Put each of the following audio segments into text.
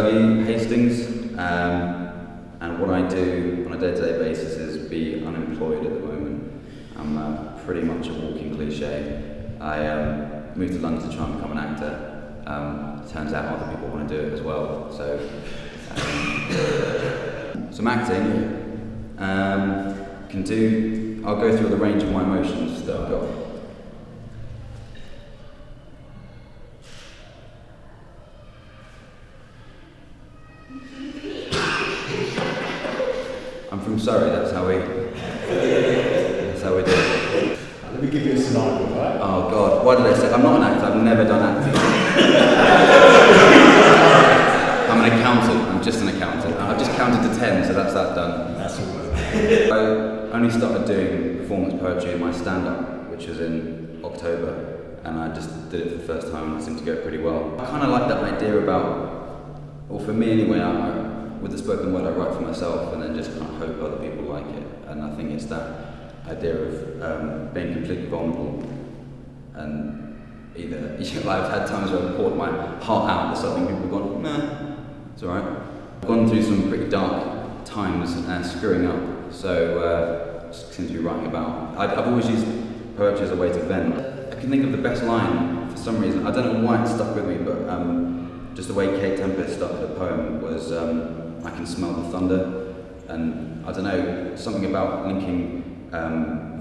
Dougie Hastings, and what I do on a day-to-day basis is be unemployed at the moment. I'm pretty much a walking cliche. I moved to London to try and become an actor. Turns out other people want to do it as well. So I'm acting. I'll go through the range of my emotions that I've got. I'm from Surrey, that's how we do it. Let me give you a scenario, right? Oh God, why did I say? I'm not an actor, I've never done acting. I'm an accountant, I'm just an accountant. I've just counted to 10, so that's that done. That's all right. I only started doing performance poetry in my stand-up, which was in October, and I just did it for the first time and it seemed to go pretty well. I kind of like that idea about, or for me anyway, with the spoken word I write for myself and then just kind of hope other people like it. And I think it's that idea of being completely vulnerable and either, I've had times where I've poured my heart out to something, people have gone, nah, it's alright. I've gone through some pretty dark times screwing up, so seems to be writing about. I've always used poetry as a way to vent. I can think of the best line for some reason, I don't know why it stuck with me, but just the way Kate Tempest started a poem was, I can smell the thunder, and I don't know, something about linking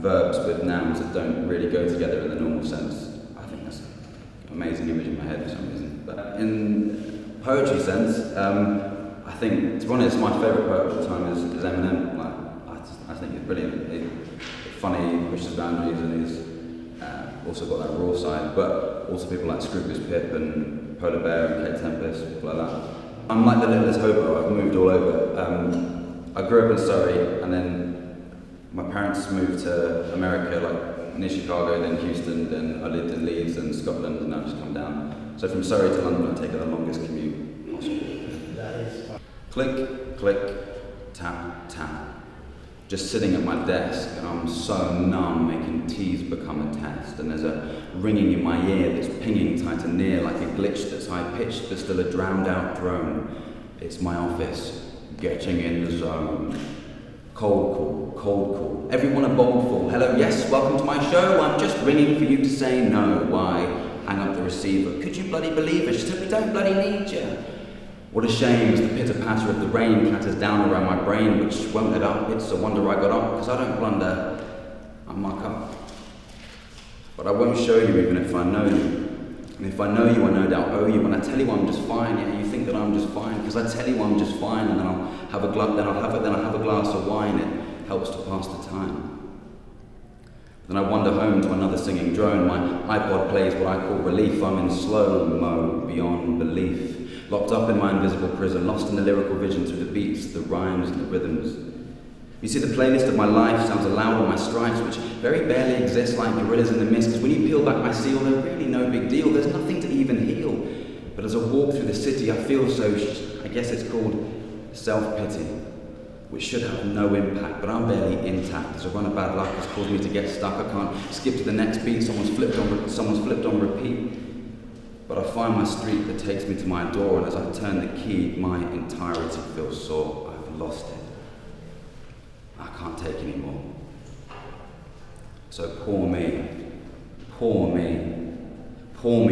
verbs with nouns that don't really go together in the normal sense. I think that's an amazing image in my head for some reason. But in poetry sense, I think, to be honest, my favourite poet of all time is Eminem. I think he's brilliant. He's funny, pushes boundaries, and he's also got that raw side, but also people like Scroobius Pip and Polar Bear and Kate Tempest, people like that. I'm like the littlest hobo, I've moved all over. I grew up in Surrey, and then my parents moved to America, like near Chicago, then Houston, then I lived in Leeds and Scotland, and now I've just come down. So from Surrey to London, I've taken the longest commute possible. That is fun. Click, click, tap, tap. Just sitting at my desk, and I'm so numb, making T's become a test, and there's a ringing in my ear that's pinging tight and near, like a glitch that's high-pitched but still a drowned-out drone. It's my office, getting in the zone. Cold call, cold call, everyone a bold fool. Hello, yes, welcome to my show, I'm just ringing for you to say no. Why? Hang up the receiver. Could you bloody believe it? She said, we don't bloody need you. What a shame as the pitter-patter of the rain clatters down around my brain, which won't let up. It's a wonder I got up, because I don't blunder, I muck up. But I won't show you even if I know you. And if I know you, I no doubt owe you. When I tell you I'm just fine, yeah, you think that I'm just fine, because I tell you I'm just fine, and then I'll have a glass of wine. It helps to pass the time. Then I wander home to another singing drone. My iPod plays what I call relief. I'm in slow-mo beyond belief. Locked up in my invisible prison, lost in the lyrical vision through the beats, the rhymes and the rhythms. You see, the playlist of my life sounds aloud on my stripes, which very barely exist like gorillas in the mist, because when you peel back my seal, they're really no big deal. There's nothing to even heal. But as I walk through the city, I feel so, I guess it's called self-pity, which should have no impact, but I'm barely intact. As a run of bad luck has caused me to get stuck. I can't skip to the next beat, someone's flipped on repeat. But I find my street that takes me to my door, and as I turn the key, my entirety feels sore. I've lost it. I can't take any more. So pour me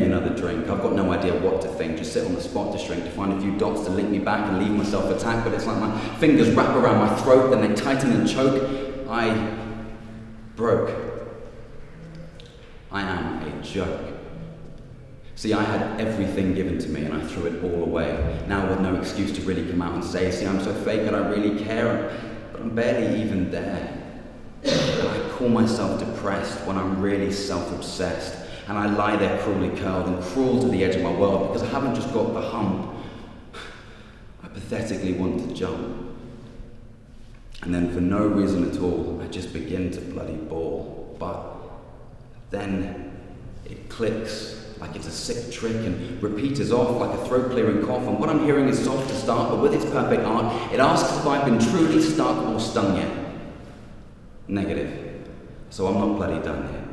another drink. I've got no idea what to think, just sit on the spot to shrink, to find a few dots to link me back and leave myself attacked, but it's like my fingers wrap around my throat, then they tighten and choke. I broke. I am a joke. See, I had everything given to me and I threw it all away. Now with no excuse to really come out and say, see, I'm so fake and I really care, but I'm barely even there. And I call myself depressed when I'm really self-obsessed. And I lie there cruelly curled and cruel to the edge of my world because I haven't just got the hump. I pathetically want to jump. And then for no reason at all, I just begin to bloody bawl. But then it clicks. Like it's a sick trick, and repeat is off like a throat-clearing cough, and what I'm hearing is soft to start, but with its perfect art, it asks if I've been truly stuck or stung yet. Negative. So I'm not bloody done yet.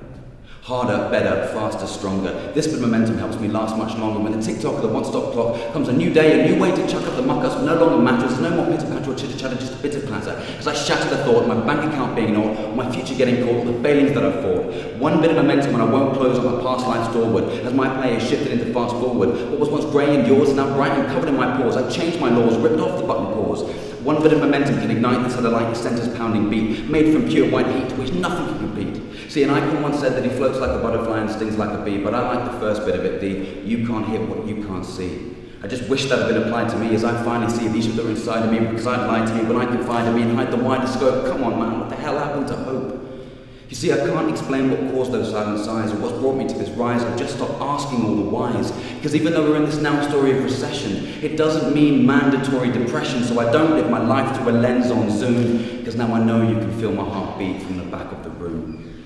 Harder, better, faster, stronger. This bit of momentum helps me last much longer. When the tick-tock of the one-stop clock comes a new day, a new way to chuck up the muck-ups no longer matters. There's no more pitter-patter or chitter-chatter, just a bit of clatter. As I shatter the thought, my bank account being ignored, my future getting caught, the failings that I've fought. One bit of momentum and I won't close on my past life's doorward. As my play is shifted into fast forward. What was once grey and yours is now bright and covered in my pores. I've changed my laws, ripped off the button pause. One bit of momentum can ignite this other like a centre's pounding beat, made from pure white heat, which nothing can compete. See, an icon once said that he floats like a butterfly and stings like a bee, but I like the first bit of it, the you can't hit what you can't see. I just wish that had been applied to me as I finally see these that are inside of me, because I'd lie to you when I confide in me and hide the wider scope. Come on, man, what the hell happened to hope? You see, I can't explain what caused those silent sighs or what's brought me to this rise. I've just stopped asking all the whys. Because even though we're in this now story of recession, it doesn't mean mandatory depression, so I don't live my life through a lens on Zoom, because now I know you can feel my heartbeat from the back of the room.